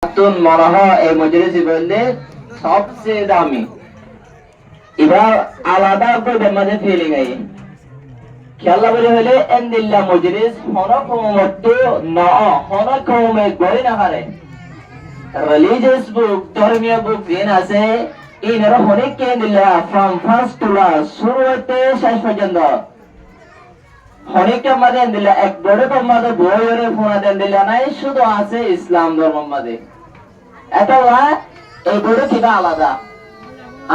তুন মরহ এই মজলিস বললে সবচেয়ে দামি। এবার আলাদা করে মাঝে ফিলিং আই খেলা বলে হলে এন্দিল্লা মজলিস হনকম মতো ন হনকমে গড়ি না হারে রিলিজিয়াস বুক ধর্মীয় বুক দিন আছে ইনার হনেক কেন্দিল্লা ফ্রম ফার্স্ট টু লাস্ট শুরু হতে শেষ পর্যন্ত হনেক মাঝে এন্দিল্লা এক বড় মাঝে বইরে ফোনা দেন দিল্লা নাই শুধু আছে ইসলাম ধর্ম মাঝে এটা এই বড় কিবা আলাদা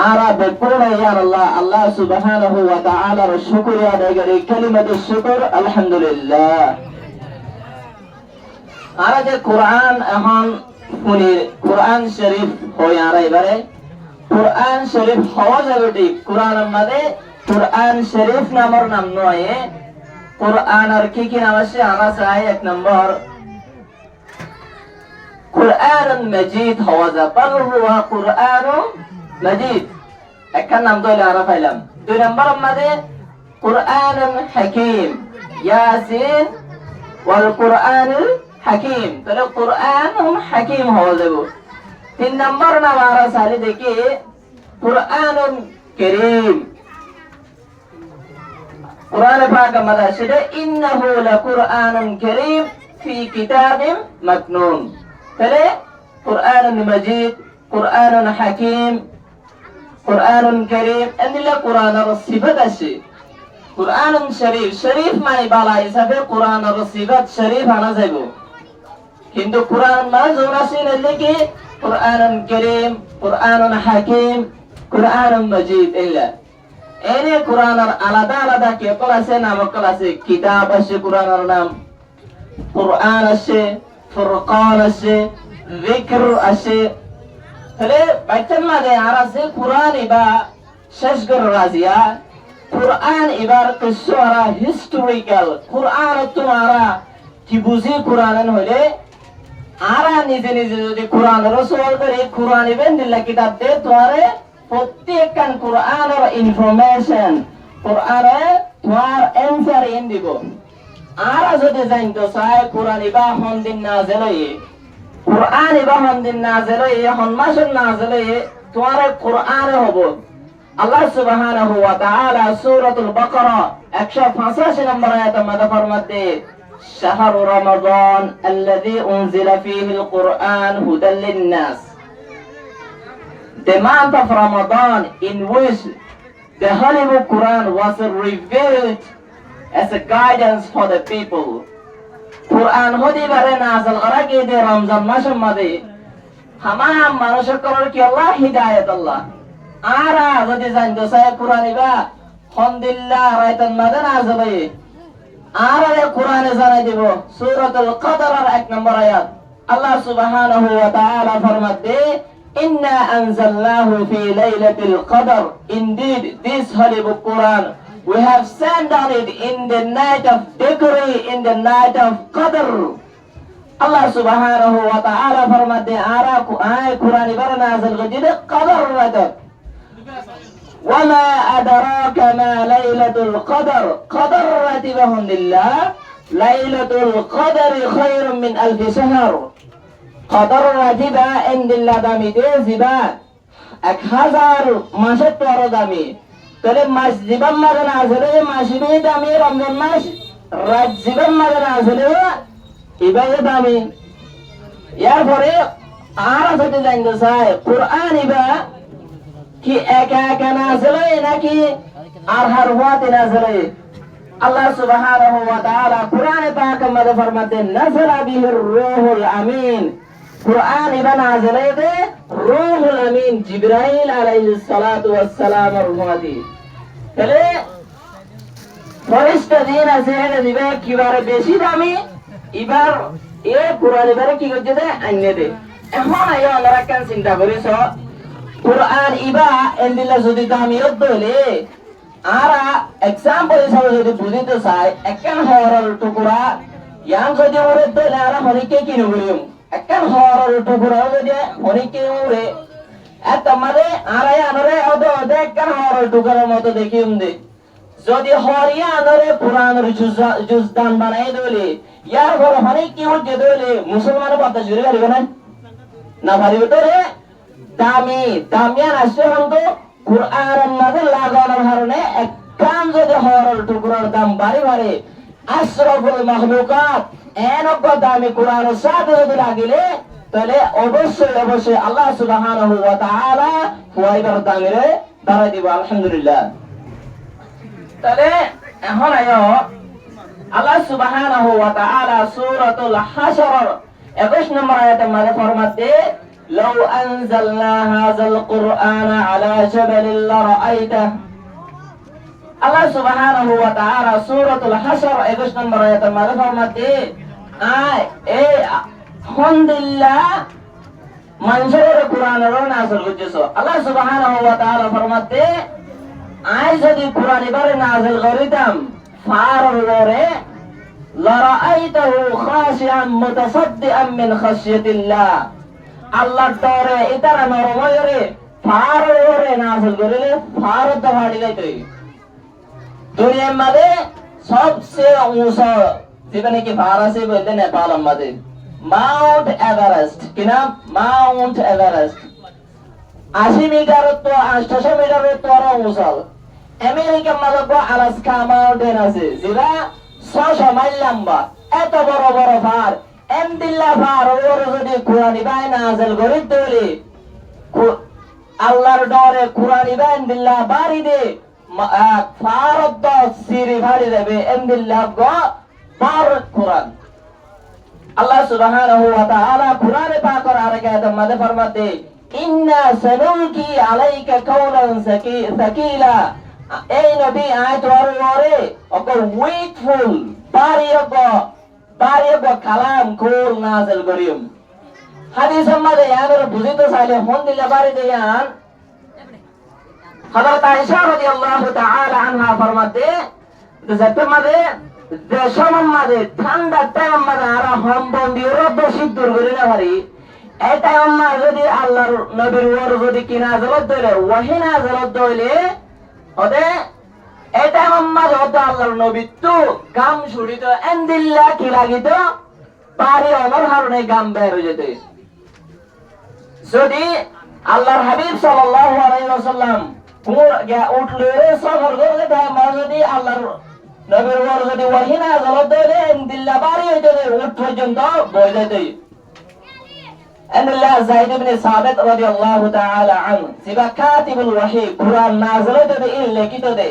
আরা বেপুরন ইয়ার আল্লাহ সুবহানাহু ওয়া তাআলার শুকরিয়া আদায় করি কালিমাতুশ শুকর আলহামদুলিল্লাহ। আরা যে কোরআন এখন শুনি কোরআন শরীফ হয় আর এবারে কোরআন শরীফ হওয়া যাবে ঠিক কোরআনের মধ্যে কোরআন শরীফ নামের নাম নয় কোরআন আর কি কি নাম আছে আমরা চাই এক নম্বর কোরআন মাজিদ হওয়া যাবে বল হুয়া কোরআন মাজিদ একটা নাম তো আমরা পাইলাম। দুই নম্বর আমাদের কোরআন হাকিম ইয়াসিন ওয়াল কোরআন হাকিম তাহলে কোরআন হাকিম হওয়া যাবে। তিন নম্বর নাম আমরা সালি দেখি কোরআন কারীম কোরআন পাক আমাদের সেটা ইন্নাহু লাকুরআনুন কারীম ফি কিতাবিম মাকনুন তাহলে কোরআন মাজিদ কোরআন হাকিম কোরআন কারীম এন্দিলা কোরআনের সিফাত আছে কোরআন শরীফ শরীফ মানে বালা হিসাবে কোরআনের সিফাত শরীফ আনা যাবে কিন্তু কোরআন মাজুর আছে নাকি কোরআন কারীম কোরআন হাকিম কোরআন মাজিদ এলা এনে কোরআনের আলাদা আলাদা কেবল আছে নামকল আছে কিতাব আছে কোরআনের নাম কোরআন আছে ফুরকান আছে যিকর আছে তাহলে বাইতের মাঝে আর আছে কোরআন ইবা শেষ করে রাজিয়া কোরআন এবার কিসরা হিস্টোরিক্যাল কোরআন তোমারা কি বুঝি কোরআন হইলে আরা নিজে নিজে যদি কোরআন রসুল করে কোরআন ইবেন দিল্লা কিতাব দে তোমারে প্রত্যেকখান কোরআনের ইনফরমেশন কোরআনে তোমার অ্যানসার ইন দিব। আরা যদি জানতে চায় কোরআন ইবা হন দিন নাযিল হয়ে কোরআন ইবা হন দিন নাযিল হয়ে হন মাসের নাযিল হয়ে তোমার কোরআন হবে। আল্লাহ সুবহানাহু ওয়া তাআলা সূরাতুল বাকারা 185 নম্বর আয়াতের মধ্যে ফরমাতে শাহরু রমাদান আল্লাযী উনজিলা ফীহিল কুরআন হুদাল লিন-নাস The month of Ramadan in which the Holy Quran was revealed as a guidance for the people. Quran hodi bare nazal kara ke de Ramzan masam made hamam manusher koror ki Allah hidayat Allah ara jodi jando say Quran iba alhamdulillah raitan made nazal hoye ara le Quran janai dibo suratul qadar 1 number ayat Allah subhanahu wa ta'ala farmate Inna anzalnahu fi laylatil qadr. Indeed, this holy book Quran, we have sent on it in the night of decree, in the night of qadr. Allah subhanahu wa ta'ala farmate ara Quran ibara nazil gajid qadr radat. Wama adraka ma laylatul qadr. Qadr ratibahum lillah. Laylatul qadr khairun min alf shahr. কদর রাজিবা ইনদিল্লাহ দামি দে জিবা 1000 মাসের তর দামি তাহলে মাস জীবন মাঝে না আসলে মাসিবে দামি রমজান মাস রাত জীবন মাঝে না আসলে ইবাদত দামি এরপরে আর যদি জানতে চাই কোরআন ইবা কি একা একা না আসলে নাকি আর হার ওয়াতে না আসলে আল্লাহ সুবহানাহু ওয়া তাআলা কোরআনে পাক মধ্যে ফরমাতেন নাযালা বিহির রূহুল আমিন কোরআন ইবা নাযিল হয়েছে রূহুল আমিন জিবরাইল আলাইহিস সালাতু ওয়াস সালামের মধ্যে তাহলে ফেরেশতা দিন আছে এটা দিবে কিবারে বেশি দামি এবার এই কোরআন এবারে কি করতে দেয় আইনে দে এখন আইও আমরা কেন চিন্তা করিস কোরআন ইবা এন্দিলা যদি দামি হলে আরা এক্সাম্পল হিসাবে যদি বুঝিতে চাই একখান হরল টুকুরা ইয়ান যদি ওরে দিলে আরা হরিকে কিনে বলিম একখান হরল টুকুরা যদি হরিকে উড়ে এত মানে আরাই আনরে ওদে একখান হরল টুকুরার মতো দেখিম দে যদি হরিয়া আনরে কোরআনের জুজদান বানাই দিলে ইয়ার ঘর হরিকে উঠে দিলে মুসলমানের বাতা জুড়ে পারিব না নাফারি ভিতরে দামিয়ান আসছে হতো কুরআনের মাঝে লাগানোর কারণে একখান যদি হরল টুকরার দাম বাড়ি আশরাফুল মাখলুকাত এনক দামি কুরআনের সাথে যদি লাগিলে তাহলে অবশ্যই আল্লাহ সুবহানাহু ওয়া তাআলা ফুয়াইবার দামিরে বাড়াই দিব আলহামদুলিল্লাহ। তাহলে এখন আয়ো আল্লাহ সুবহানাহু ওয়া তাআলা সূরাতুল হাশর 21 নম্বর আয়াতে মাঝে ফরমাতে লাউ আনজালনা হাযাল কুরআনা আলা জাবালিন লারাআইতাহ। আল্লাহ সুবহানাহু ওয়া তাআলা সূরাতুল হাশর 21 নম্বর আয়াতে মাঝে ফরমাতে আলহামদুলিল্লাহ মানুষের কুরআনের নাযিল হচ্ছে। আল্লাহ সুবহানাহু ওয়া তাআলা ফরমাতে যদি কুরআন এবারে নাযিল করিতাম ফাররে লারাআইতাহু খাশিআন মুতাসাদ্দিআন মিন খাশিয়াতিল্লাহ। আল্লাহর ডরে ইতারা নরময়রে ফাররে নাযিল করিলে ফারদ ফাড়ি যাইতে। দুনিয়ার মধ্যে সবচেয়ে উঁচা যেখানে কি ফারাসি বলতে নেপালের মধ্যে মাউন্ট এভারেস্ট, কি নাম? মাউন্ট এভারেস্ট 80 মিটার তো 800 মিটার তো আরো উঁচা। আমেরিকার মধ্যে আলাস্কা মাউন্টেন আছে যেটা 600 মাইল লম্বা। এত বড় বড় পাহাড় এমদিল্লা পাহাড় ওর যদি কুরআন ইবাই নাযিল করি দিলে আল্লাহর ডরে কুরআন ইবাই দিল্লা বাড়ি দে ফারদ সিরি বাড়ি দেবে এমদিল্লা গো পার কুরআন। আল্লাহ সুবহানাহু ওয়া তাআলা কুরআনে পাকের আরেক আয়াতের মধ্যে ফরমাতে ইন্না সানুলকি আলাইকা কাওলান সাকিলা। এই নবী আয়াত ওরে ওকে ওয়েটফুল বারিয়গ কালাম কোল নাযিল করিম। হাদিসের মধ্যে ইয়াদের বুঝিতে চাইলে ফোন দিলে বাড়ি দেয়ান হযরত আয়েশা রাদিয়াল্লাহু তাআলা আনহা ফরমাতে যেতে মধ্যে দেশের মধ্যে ঠান্ডা টাইম মধ্যে আর হম্বন্দি ওরা বেশি দূর করে না পারি। এই টাইম যদি আল্লাহর নবীর ওর যদি কি নাযিল হইলে ওয়াহি নাযিল হইলে ওদে এই টাইম মধ্যে হতো আল্লাহর নবী তো গাম ছুড়িত এন্দিল্লা কি লাগিত পারি অনর কারণে গাম বের হয়ে যেত। যদি আল্লাহর হাবিব সাল্লাল্লাহু আলাইহি ওয়াসাল্লাম উঠলে সফর করে টাইম যদি আল্লাহর নবীর ওর যদি ওয়াহি নাযিল হইলে এন্দিল্লা পারি হইতে উঠ পর্যন্ত বই যেত। আল্লাহ যায়েদ ইবনে সাবিত রাদিয়াল্লাহু তাআলা আনহু সিবা কাতিবুল ওয়াহি কুরআন নাযিল হইতে লিখিত দে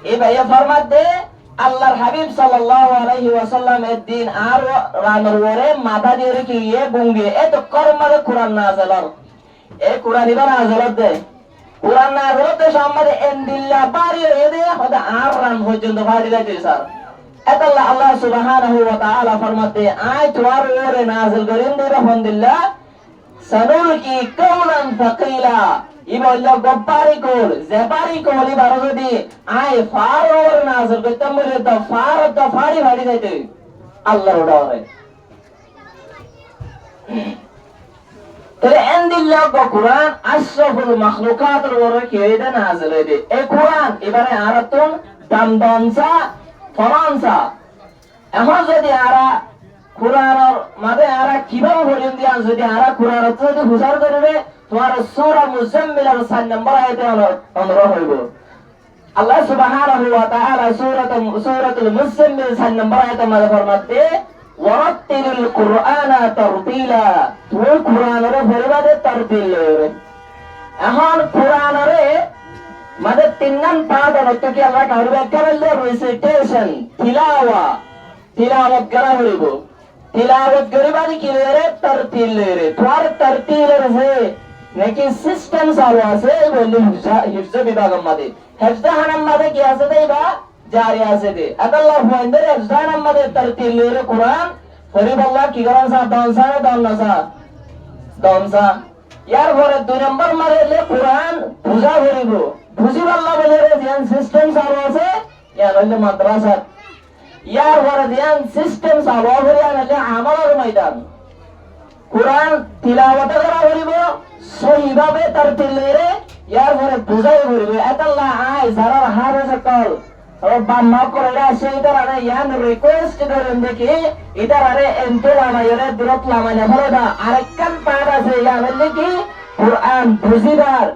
এই ভাইয়া ফরমাত দে আল্লাহর হাবিব সাল্লাল্লাহু আলাইহি ওয়াসাল্লাম এর দিন আর রানোর ওরে মাথা দিয়ে রেখে গুঙ্গে এত কর্মে কুরআন নাযিল এই কুরআন ইবা নাযিল দে কুরআন নাযিল দে সম্মাদে এন্দিল্লা পারি এদে হদা আর রান পর্যন্ত ফাড়ি যাইতে স্যার। এত আল্লাহ সুবহানাহু ওয়া তাআলা ফরমাতে আয় তোর ওরে নাযিল করেন দে আলহামদুলিল্লাহ সানুলকি কাওলান সাকিলা। ইবল্লা গব্বারি কোল জেবারি কোল ইবারো যদি আয় ফারর নাযিল করতাম বলে তো ফারত ফাড়ি ফাড়ি যাইতে আল্লাহর ডরে। তাহলে এন্দিল্লা কুরআন আশরাফুল মাখলুকাতের ওরে কেদে নাযিল হইবে। এই কুরআন এবারে আরাতুন দামদনসা ফরানসা। এখন যদি আরা কুরআনের মাঝে আরা কিভাবে বলেন দিয়া যদি আরা কুরআনের যদি হুজার করবে তোমার সূরা মুজাম্মিলের 4 নম্বর আয়াতে অনুরোধ হইব। আল্লাহ সুবহানাহু ওয়া তাআলা সূরাতুল মুজাম্মিল 4 নম্বর আয়াতে মাঝে ফরমাতে ওয়ারাতিলিল কুরআনা তারতিলা। তুমি কুরআনের পড়বাদে তারতিল লইবে। এখন কুরআনের মাঝে 3 নাম পাঠ অর্থ কি আল্লাহ কাউরে ব্যাখ্যা করলে রিসাইটেশন তিলাওয়াত করা হইব। তিলাওয়াত করিবাদি কি রে তারতিল রে তোর তারতিলের যে নাকি সিস্টেম চালু আছে বলি হিফজ বিভাগের মধ্যে হিফজ হানাম মধ্যে কি আছে দেবা জারি আছে দে আল্লাহ ফয়ন্দে হিফজ হানাম মধ্যে তারতিল রে কুরআন ফরিব আল্লাহ কি করেন সা দনসা দনসা ইয়ার পরে 2 নম্বর মারে লে কুরআন বুঝা করিব বুঝিব আল্লাহ বলে রে ধ্যান সিস্টেম চালু আছে ইয়ার হইলে মাদ্রাসা ইয়ার পরে ধ্যান সিস্টেম চালু করে আনলে আমাদের ময়দান কুরআন তিলাওয়াত করা করিব সহিভাবে তারতিল রে ইয়ার পরে বুঝাই করিব। আল্লাহ আয় যারা হারে সকল বাম্মা করে আসে ইদার আরে ইয়ান রিকোয়েস্ট করেন দেখি ইদার আরে এন্তে লামাইরে দূরত লামাইনে ফলে দা আরেকখান পাঠ আছে ইয়া আমলে কি কোরআন বুঝিবার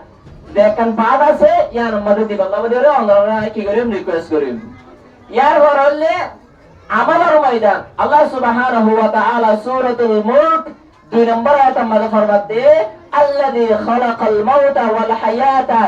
দেখেন পাদ আছে ইয়ার মধ্যে দিব আল্লাহ বলে আমরা কি করিম রিকোয়েস্ট করিম ইয়ার পর হলে আমাদের ময়দান আল্লাহ সুবহানাহু ওয়া তাআলা সূরাতুল মুলক 2 নম্বর আয়াত মধ্যে ফরমাতে আল্লাযী খালাকাল মাউতা ওয়াল হায়াতা